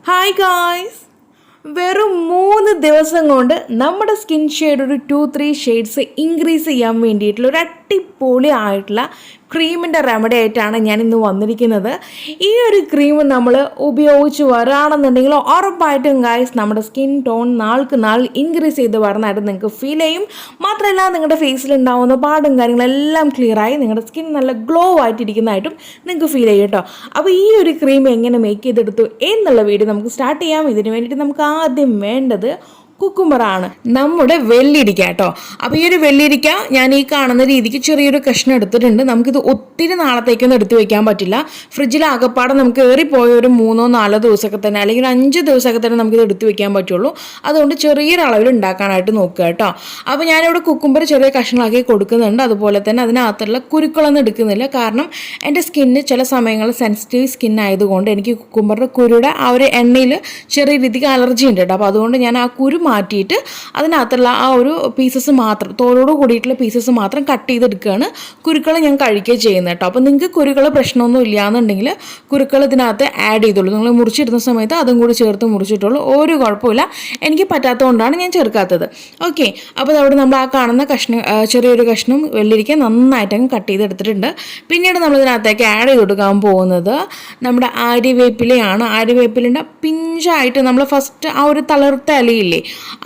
Hi guys, വെറും 3 ദിവസം കൊണ്ട് നമ്മുടെ സ്കിൻ ഷെയ്ഡ് ഒരു 2-3 ഷെയ്ഡ്സ് ഇൻക്രീസ് ചെയ്യാൻ വേണ്ടിയിട്ടുള്ള ഒരു അടിപൊളി ആയിട്ടുള്ള ക്രീമിൻ്റെ റെമഡി ആയിട്ടാണ് ഞാൻ ഇന്ന് വന്നിരിക്കുന്നത്. ഈ ഒരു ക്രീം നമ്മൾ ഉപയോഗിച്ച് വരാണെന്നുണ്ടെങ്കിൽ ഉറപ്പായിട്ടും ഗായ്സ് നമ്മുടെ സ്കിൻ ടോൺ നാൾക്ക് നാൾ ഇൻക്രീസ് ചെയ്ത് വരുന്നതായിട്ട് നിങ്ങൾക്ക് ഫീൽ ചെയ്യും. മാത്രമല്ല നിങ്ങളുടെ ഫേസിൽ ഉണ്ടാകുന്ന പാടും കാര്യങ്ങളെല്ലാം ക്ലിയറായി നിങ്ങളുടെ സ്കിൻ നല്ല ഗ്ലോ ആയിട്ടിരിക്കുന്നതായിട്ടും നിങ്ങൾക്ക് ഫീൽ ചെയ്യും കേട്ടോ. അപ്പോൾ ഈ ഒരു ക്രീം എങ്ങനെ മേക്ക് ചെയ്തെടുത്തു എന്നുള്ള വീഡിയോ നമുക്ക് സ്റ്റാർട്ട് ചെയ്യാം. ഇതിന് വേണ്ടിയിട്ട് നമുക്ക് ആദ്യം വേണ്ടത് കുക്കുംബറാണ്, നമ്മുടെ വെള്ളിരിക്ക കേട്ടോ. അപ്പോൾ ഈ ഒരു വെള്ളിരിക്ക ഞാൻ ഈ കാണുന്ന രീതിക്ക് ചെറിയൊരു കഷ്ണം എടുത്തിട്ടുണ്ട്. നമുക്കിത് ഒത്തിരി നാളത്തേക്കൊന്നും എടുത്തു വെക്കാൻ പറ്റില്ല. ഫ്രിഡ്ജിൽ ആകപ്പാടെ നമുക്ക് ഏറിപ്പോയ ഒരു 3-4 ദിവസമൊക്കെ തന്നെ അല്ലെങ്കിൽ 5 ദിവസമൊക്കെ തന്നെ നമുക്കിത് എടുത്തു വെക്കാൻ പറ്റുള്ളൂ. അതുകൊണ്ട് ചെറിയൊരളവിൽ ഉണ്ടാക്കാനായിട്ട് നോക്കുക കേട്ടോ. അപ്പോൾ ഞാനിവിടെ കുക്കുംബർ ചെറിയ കഷ്ണങ്ങളാക്കി കൊടുക്കുന്നുണ്ട്. അതുപോലെ തന്നെ അതിനകത്തുള്ള കുരുക്കളൊന്നും എടുക്കുന്നില്ല. കാരണം എൻ്റെ സ്കിന്ന് ചില സമയങ്ങളിൽ സെൻസിറ്റീവ് സ്കിൻ ആയതുകൊണ്ട് എനിക്ക് കുക്കുംബറിൻ്റെ കുരുയുടെ ആ ഒരു എണ്ണയിൽ ചെറിയ രീതിക്ക് അലർജി ഉണ്ട് കേട്ടോ. അപ്പോൾ അതുകൊണ്ട് ഞാൻ ആ കുരു മാറ്റിയിട്ട് അതിനകത്തുള്ള ആ ഒരു പീസസ് മാത്രം, തോലോട് കൂടിയിട്ടുള്ള പീസസ് മാത്രം കട്ട് ചെയ്തെടുക്കുകയാണ്. കുരുക്കൾ ഞാൻ കഴിക്കുകയും ചെയ്യുന്നത് കേട്ടോ. അപ്പോൾ നിങ്ങൾക്ക് കുരുക്കൾ പ്രശ്നമൊന്നും ഇല്ലയെന്നുണ്ടെങ്കിൽ കുരുക്കൾ ഇതിനകത്ത് ആഡ് ചെയ്തോളൂ. നിങ്ങൾ മുറിച്ചിടുന്ന സമയത്ത് അതും കൂടി ചേർത്ത് മുറിച്ചിട്ടുള്ളൂ, ഒരു കുഴപ്പമില്ല. എനിക്ക് പറ്റാത്തതുകൊണ്ടാണ് ഞാൻ ചേർക്കാത്തത്. ഓക്കെ, അപ്പോൾ അവിടെ നമ്മൾ ആ കാണുന്ന കഷ്ണം, ചെറിയൊരു കഷ്ണം വെള്ളിരിക്ക നന്നായിട്ടങ്ങ് കട്ട് ചെയ്തെടുത്തിട്ടുണ്ട്. പിന്നീട് നമ്മൾ ഇതിനകത്തേക്ക് ആഡ് ചെയ്ത് കൊടുക്കാൻ പോകുന്നത് നമ്മുടെ ആര്യവേപ്പിലയാണ്. ആര്യവേപ്പിലിൻ്റെ പിഞ്ചായിട്ട് നമ്മൾ ഫസ്റ്റ് ആ ഒരു തളിർത്ത ഇലയില്ലേ,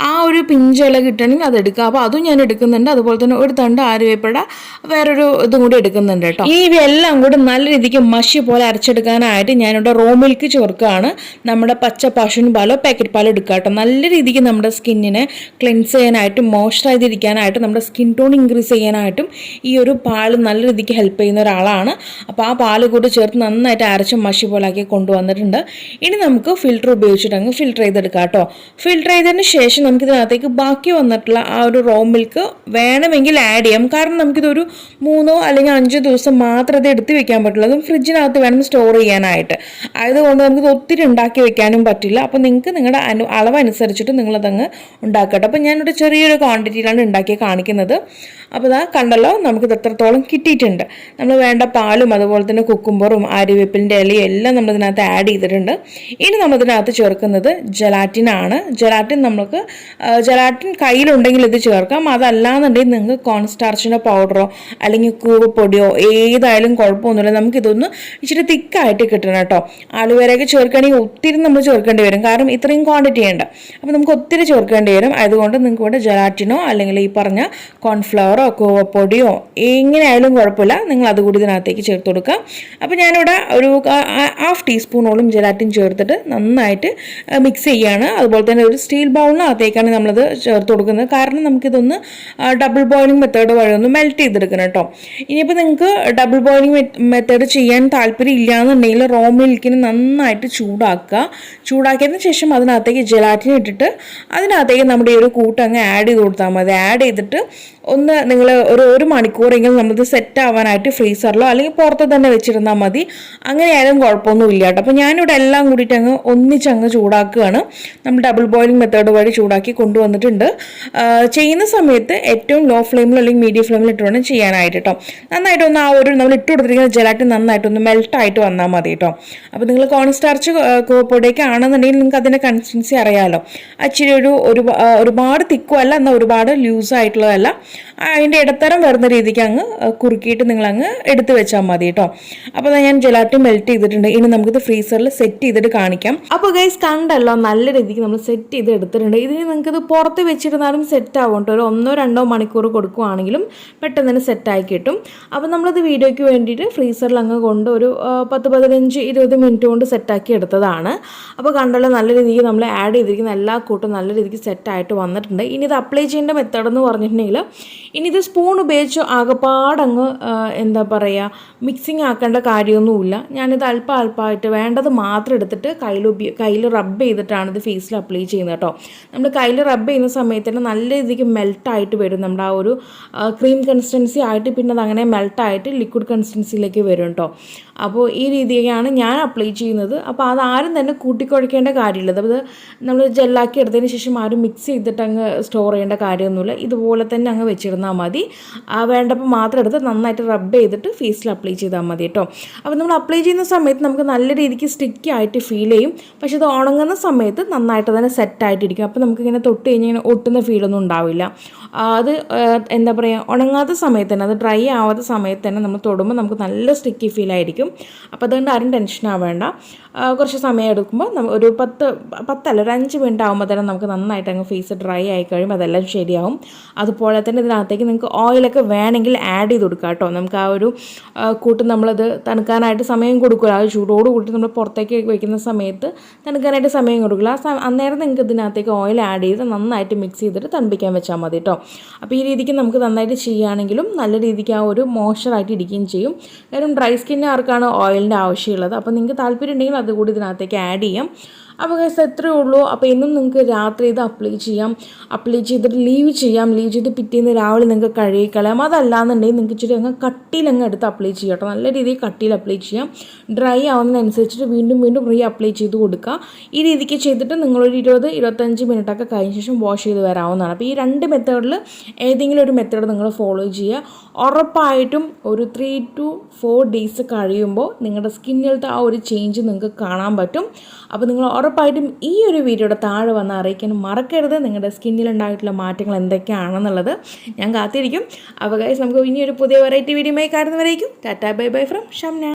ആ ഒരു പിഞ്ചില കിട്ടണമെങ്കിൽ അതെടുക്കുക. അപ്പോൾ അതും ഞാൻ എടുക്കുന്നുണ്ട്. അതുപോലെ തന്നെ ഒരു തണ്ട് ആര്യവേപ്പിയുടെ വേറൊരു ഇതും കൂടി എടുക്കുന്നുണ്ട് കേട്ടോ. ഈ ഇവയെല്ലാം കൂടി നല്ല രീതിക്ക് മഷി പോലെ അരച്ചെടുക്കാനായിട്ട് ഞാനിവിടെ റോ മിൽക്ക് ചേർക്കുകയാണ്. നമ്മുടെ പച്ച പശുവിൻ പാലോ പാക്കറ്റ് പാലോ എടുക്കുക കേട്ടോ. നല്ല രീതിക്ക് നമ്മുടെ സ്കിന്നിനെ ക്ലെൻസ് ചെയ്യാനായിട്ടും മോയ്സ്ചറൈസ് ചെയ്തിരിക്കാനായിട്ടും നമ്മുടെ സ്കിൻ ടോൺ ഇൻക്രീസ് ചെയ്യാനായിട്ടും ഈ ഒരു പാൽ നല്ല രീതിക്ക് ഹെൽപ്പ് ചെയ്യുന്ന ഒരാളാണ്. അപ്പോൾ ആ പാല് കൂടി ചേർത്ത് നന്നായിട്ട് അരച്ച് മഷി പോലാക്കി കൊണ്ടുവന്നിട്ടുണ്ട്. ഇനി നമുക്ക് ഫിൽറ്റർ ഉപയോഗിച്ചിട്ട് അങ്ങ് ഫിൽറ്റർ ചെയ്തെടുക്കാം കേട്ടോ. ഫിൽറ്റർ ചെയ്തതിന് ശേഷം നമുക്കിതിനകത്തേക്ക് ബാക്കി വന്നിട്ടുള്ള ആ ഒരു റോ മിൽക്ക് വേണമെങ്കിൽ ആഡ് ചെയ്യാം. കാരണം നമുക്കിതൊരു 3 അല്ലെങ്കിൽ 5 ദിവസം മാത്രമേ ഇത് എടുത്ത് വെക്കാൻ പറ്റുള്ളൂ. അതും ഫ്രിഡ്ജിനകത്ത് വേണം സ്റ്റോർ ചെയ്യാനായിട്ട്. ആയതുകൊണ്ട് നമുക്കിത് ഒത്തിരി ഉണ്ടാക്കി വെക്കാനും പറ്റില്ല. അപ്പോൾ നിങ്ങൾക്ക് നിങ്ങളുടെ അളവനുസരിച്ചിട്ട് നിങ്ങളതങ്ങ് ഉണ്ടാക്കട്ടെ. അപ്പോൾ ഞാനിവിടെ ചെറിയൊരു ക്വാണ്ടിറ്റിയിലാണ് ഉണ്ടാക്കി കാണിക്കുന്നത്. അപ്പോൾ ഇതാ കണ്ടല്ലോ, നമുക്കിത് എത്രത്തോളം കിട്ടിയിട്ടുണ്ട്. നമ്മൾ വേണ്ട പാലും അതുപോലെ തന്നെ കുക്കുംബറും ആര്യവേപ്പിലിൻ്റെ ഇലയും എല്ലാം നമ്മളിതിനകത്ത് ആഡ് ചെയ്തിട്ടുണ്ട്. ഇനി നമ്മളിതിനകത്ത് ചേർക്കുന്നത് ജലാറ്റിനാണ്. ജലാറ്റിൻ കയ്യിലുണ്ടെങ്കിൽ ഇത് ചേർക്കാം. അതല്ലാന്നുണ്ടെങ്കിൽ നിങ്ങൾക്ക് കോൺസ്റ്റാർച്ചിൻ്റെ പൗഡറോ അല്ലെങ്കിൽ കൂവപ്പൊടിയോ ഏതായാലും കുഴപ്പമൊന്നുമില്ല. നമുക്കിതൊന്ന് ഇച്ചിരി തിക്കായിട്ട് കിട്ടണം കേട്ടോ. ആലുവേരയൊക്കെ ചേർക്കുകയാണെങ്കിൽ ഒത്തിരി നമ്മൾ ചേർക്കേണ്ടി വരും, കാരണം ഇത്രയും ക്വാണ്ടിറ്റി ഉണ്ട്. അപ്പോൾ നമുക്ക് ഒത്തിരി ചേർക്കേണ്ടി വരും. അതുകൊണ്ട് നിങ്ങൾക്ക് ഇവിടെ ജലാറ്റിനോ അല്ലെങ്കിൽ ഈ പറഞ്ഞ കോൺഫ്ലവറോ കൂവപ്പൊടിയോ എങ്ങനെയായാലും കുഴപ്പമില്ല, നിങ്ങൾ അതുകൂടി ഇതിനകത്തേക്ക് ചേർത്ത് കൊടുക്കുക. അപ്പോൾ ഞാനിവിടെ ഒരു 1/2 ടീസ്പൂണോളം ജലാറ്റിൻ ചേർത്തിട്ട് നന്നായിട്ട് മിക്സ് ചെയ്യുകയാണ്. അതുപോലെ തന്നെ ഒരു സ്റ്റീൽ ബൗളിനകത്തേക്കാണ് നമ്മളത് ചേർത്ത് കൊടുക്കുന്നത്. കാരണം നമുക്കിതൊന്ന് ഡബിൾ ബോയിലിംഗ് മെത്തേഡ് വഴി ഒന്ന് മെൽറ്റ് ചെയ്തെടുക്കണം കേട്ടോ. ഇനിയിപ്പോൾ നിങ്ങൾക്ക് ഡബിൾ ബോയിലിംഗ് മെത്തേഡ് ചെയ്യാൻ താല്പര്യം ഇല്ലയെന്നുണ്ടെങ്കിൽ റോ മിൽക്കിന് നന്നായിട്ട് ചൂടാക്കിയതിന് ശേഷം അതിനകത്തേക്ക് ജലാറ്റിൻ ഇട്ടിട്ട് അതിനകത്തേക്ക് നമ്മുടെ ഈ ഒരു കൂട്ടങ്ങ് ആഡ് ചെയ്ത് കൊടുത്താൽ മതി. ആഡ് ചെയ്തിട്ട് ഒന്ന് നിങ്ങൾ ഒരു മണിക്കൂറെങ്കിലും നമ്മളിത് സെറ്റ് ആവാനായിട്ട് ഫ്രീസറിലോ അല്ലെങ്കിൽ പുറത്ത് തന്നെ വെച്ചിരുന്നാൽ മതി. അങ്ങനെയായാലും കുഴപ്പമൊന്നുമില്ല കേട്ടോ. അപ്പോൾ ഞാനിവിടെ എല്ലാം കൂടിയിട്ട് അങ്ങ് ഒന്നിച്ചങ്ങ് ചൂടാക്കുകയാണ്. നമ്മൾ ഡബിൾ ബോയിലിംഗ് മെത്തേഡ് വഴി ചൂടാക്കി കൊണ്ടുവന്നിട്ടുണ്ട്. ചെയ്യുന്ന സമയത്ത് ഏറ്റവും ലോ ഫ്ലെയിമിൽ അല്ലെങ്കിൽ മീഡിയം ഫ്ലെയിമിൽ ഇട്ട് വേണം ചെയ്യാനായിട്ട് കേട്ടോ. നന്നായിട്ടൊന്ന് ആ ഒരു നമ്മൾ ഇട്ട് കൊടുത്തിരിക്കുന്ന ജലാറ്റിൻ നന്നായിട്ടൊന്ന് മെൽട്ടായിട്ട് വന്നാൽ മതി കേട്ടോ. അപ്പോൾ നിങ്ങൾ കോൺസ്റ്റാർച്ച് പൊടിയൊക്കെ ആണെന്നുണ്ടെങ്കിൽ നിങ്ങൾക്ക് അതിൻ്റെ കൺസിസ്റ്റൻസി അറിയാമല്ലോ. അച്ചിരി ഒരുപാട് തിക്കുമല്ല, എന്നാൽ ഒരുപാട് ലൂസായിട്ടുള്ളതല്ല, അതിൻ്റെ ഇടത്തരം വരുന്ന രീതിക്ക് അങ്ങ് കുറുക്കിയിട്ട് നിങ്ങളങ്ങ് എടുത്ത് വെച്ചാൽ മതി കേട്ടോ. അപ്പോൾ ഞാൻ ജലാറ്റിൻ മെൽറ്റ് ചെയ്തിട്ടുണ്ട്. ഇനി നമുക്കിത് ഫ്രീസറിൽ സെറ്റ് ചെയ്തിട്ട് കാണിക്കാം. അപ്പോൾ ഗൈസ് കണ്ടല്ലോ, നല്ല രീതിക്ക് നമ്മൾ സെറ്റ് ചെയ്ത് എടുത്തിട്ടുണ്ട്. ഇതിന് നിങ്ങൾക്കിത് പുറത്ത് വെച്ചിരുന്നാലും സെറ്റ് ആവും കേട്ടോ. ഒരു 1-2 മണിക്കൂർ കൊടുക്കുകയാണെങ്കിലും പെട്ടെന്ന് തന്നെ സെറ്റായി കിട്ടും. അപ്പോൾ നമ്മളത് വീഡിയോയ്ക്ക് വേണ്ടിയിട്ട് ഫ്രീസറിൽ അങ്ങ് കൊണ്ട് ഒരു 10-15-20 മിനിറ്റ് കൊണ്ട് സെറ്റാക്കി എടുത്തതാണ്. അപ്പോൾ കണ്ടല്ലോ, നല്ല രീതിക്ക് നമ്മൾ ആഡ് ചെയ്തിരിക്കുന്ന എല്ലാ കൂട്ടും നല്ല രീതിക്ക് സെറ്റായിട്ട് വന്നിട്ടുണ്ട്. ഇനി ഇത് അപ്ലൈ ചെയ്യേണ്ട മെത്തേഡ് എന്ന് പറഞ്ഞിട്ടുണ്ടെങ്കിൽ, ഇനി ഇത് സ്പൂൺ ഉപയോഗിച്ച് ആകെപ്പാടങ്ങ് എന്താ പറയുക മിക്സിങ് ആക്കേണ്ട കാര്യമൊന്നുമില്ല. ഞാനിത് അല്പമായിട്ട് വേണ്ടത് മാത്രം എടുത്തിട്ട് കയ്യിൽ റബ്ബ് ചെയ്തിട്ടാണ് ഇത് ഫേസിൽ അപ്ലൈ ചെയ്യുന്നത് കേട്ടോ. നമ്മൾ കയ്യിൽ റബ്ബ് ചെയ്യുന്ന സമയത്ത് തന്നെ നല്ല രീതിക്ക് മെൽട്ടായിട്ട് വരും. നമ്മുടെ ആ ഒരു ക്രീം കൺസിസ്റ്റൻസി ആയിട്ട് പിന്നെ അതങ്ങനെ മെൽട്ടായിട്ട് ലിക്വിഡ് കൺസിസ്റ്റൻസിയിലേക്ക് വരും കേട്ടോ. അപ്പോൾ ഈ രീതിയാണ് ഞാൻ അപ്ലൈ ചെയ്യുന്നത്. അപ്പോൾ അതാരും തന്നെ കൂട്ടിക്കുഴയ്ക്കേണ്ട കാര്യമില്ല. അത് നമ്മൾ ജെല്ലാക്കി എടുത്തതിന് ശേഷം ആരും മിക്സ് ചെയ്തിട്ട് അങ്ങ് സ്റ്റോർ ചെയ്യേണ്ട കാര്യമൊന്നുമില്ല. ഇതുപോലെ തന്നെ അങ്ങ് വെച്ചിരുന്നാൽ മതി. വേണ്ടപ്പോൾ മാത്രം എടുത്ത് നന്നായിട്ട് റബ്ബ് ചെയ്തിട്ട് ഫേസിൽ അപ്ലൈ ചെയ്താൽ മതി കേട്ടോ. അപ്പോൾ നമ്മൾ അപ്ലൈ ചെയ്യുന്ന സമയത്ത് നമുക്ക് നല്ല രീതിക്ക് സ്റ്റിക്കി ആയിട്ട് ഫീൽ ചെയ്യും. പക്ഷെ ഇത് ഉണങ്ങുന്ന സമയത്ത് നന്നായിട്ട് തന്നെ സെറ്റായിട്ടിരിക്കും. അപ്പോൾ നമുക്കിങ്ങനെ തൊട്ട് കഴിഞ്ഞാൽ ഇങ്ങനെ ഒട്ടുന്ന ഫീലൊന്നും ഉണ്ടാവില്ല. അത് എന്താ പറയുക, ഉണങ്ങാത്ത സമയത്ത് തന്നെ, അത് ഡ്രൈ ആവാത്ത സമയത്ത് തന്നെ നമ്മൾ തൊടുമ്പോൾ നമുക്ക് നല്ല സ്റ്റിക്കി ഫീൽ ആയിരിക്കും. അപ്പോൾ അതുകൊണ്ട് ആരും ടെൻഷൻ ആവേണ്ട. കുറച്ച് സമയം എടുക്കുമ്പോൾ ഒരു 5 മിനിറ്റ് ആകുമ്പോൾ തന്നെ നമുക്ക് നന്നായിട്ട് അങ്ങ് ഫേസ് ഡ്രൈ ആയി കഴിയുമ്പോൾ അതെല്ലാം ശരിയാവും. അതുപോലെ തന്നെ ഇതിനകത്തേക്ക് നിങ്ങൾക്ക് ഓയിലൊക്കെ വേണമെങ്കിൽ ആഡ് ചെയ്ത് കൊടുക്കുക കേട്ടോ. നമുക്ക് ആ ഒരു കൂട്ട് നമ്മളത് തണുക്കാനായിട്ട് സമയം കൊടുക്കില്ല. ആ ചൂടോട് കൂട്ടി നമ്മൾ പുറത്തേക്ക് വയ്ക്കുന്ന സമയത്ത് തണുക്കാനായിട്ട് സമയം കൊടുക്കില്ല. അന്നേരം നിങ്ങൾക്ക് ഇതിനകത്തേക്ക് ഓയിൽ ആഡ് ചെയ്ത് നന്നായിട്ട് മിക്സ് ചെയ്തിട്ട് തണുപ്പിക്കാൻ വെച്ചാൽ മതി കേട്ടോ. അപ്പോൾ ഈ രീതിക്ക് നമുക്ക് നന്നായിട്ട് ചെയ്യുകയാണെങ്കിലും നല്ല രീതിക്ക് ആ ഒരു മോയ്സ്ചറായിട്ട് ഇരിക്കുകയും ചെയ്യും. കാര്യം ഡ്രൈ സ്കിന്നുകാർക്കാണ് ഓയിലിൻ്റെ ആവശ്യമുള്ളത്. അപ്പോൾ നിങ്ങൾക്ക് താല്പര്യം ഉണ്ടെങ്കിൽ അതുകൂടി ഇതിനകത്തേക്ക് ആഡ് ചെയ്യാം. അപ്പോൾ ഗൈസ് അത്രയേ ഉള്ളൂ. അപ്പോൾ എന്നും നിങ്ങൾക്ക് രാത്രി ഇത് അപ്ലൈ ചെയ്തിട്ട് ലീവ് ചെയ്ത് പിറ്റേന്ന് രാവിലെ നിങ്ങൾക്ക് കഴുകിക്കളയാം. അതല്ലാന്നുണ്ടെങ്കിൽ നിങ്ങൾക്ക് ഇച്ചിരി അങ്ങ് കട്ടിയിലങ്ങ് എടുത്ത് അപ്ലൈ ചെയ്യാം കേട്ടോ. നല്ല രീതിയിൽ കട്ടിയിൽ അപ്ലൈ ചെയ്യാം. ഡ്രൈ ആവുന്നതിനനുസരിച്ചിട്ട് വീണ്ടും റീ അപ്ലൈ ചെയ്ത് കൊടുക്കുക. ഈ രീതിക്ക് ചെയ്തിട്ട് നിങ്ങളൊരു 20-25 മിനിറ്റൊക്കെ കഴിഞ്ഞ ശേഷം വാഷ് ചെയ്ത് വരാവുന്നതാണ്. അപ്പോൾ ഈ 2 മെത്തേഡിൽ ഏതെങ്കിലും ഒരു മെത്തേഡ് നിങ്ങൾ ഫോളോ ചെയ്യുക. ഉറപ്പായിട്ടും ഒരു 3 to 4 ഡേയ്സ് കഴിയുമ്പോൾ നിങ്ങളുടെ സ്കിന്നിലത്തെ ആ ഒരു ചേഞ്ച് നിങ്ങൾക്ക് കാണാൻ പറ്റും. അപ്പോൾ നിങ്ങൾ ഉറപ്പായിട്ടും ഈ ഒരു വീഡിയോയുടെ താഴെ വന്ന് അറിയിക്കാൻ മറക്കരുത് നിങ്ങളുടെ സ്കിന്നിലുണ്ടായിട്ടുള്ള മാറ്റങ്ങൾ എന്തൊക്കെയാണെന്നുള്ളത്. ഞാൻ കാത്തിരിക്കും. അപ്പോൾ ഗൈസ് നമുക്ക് ഇനിയൊരു പുതിയ വെറൈറ്റി വീഡിയോയുമായി കാണുന്നവരേക്കും tata bye bye from Shamna.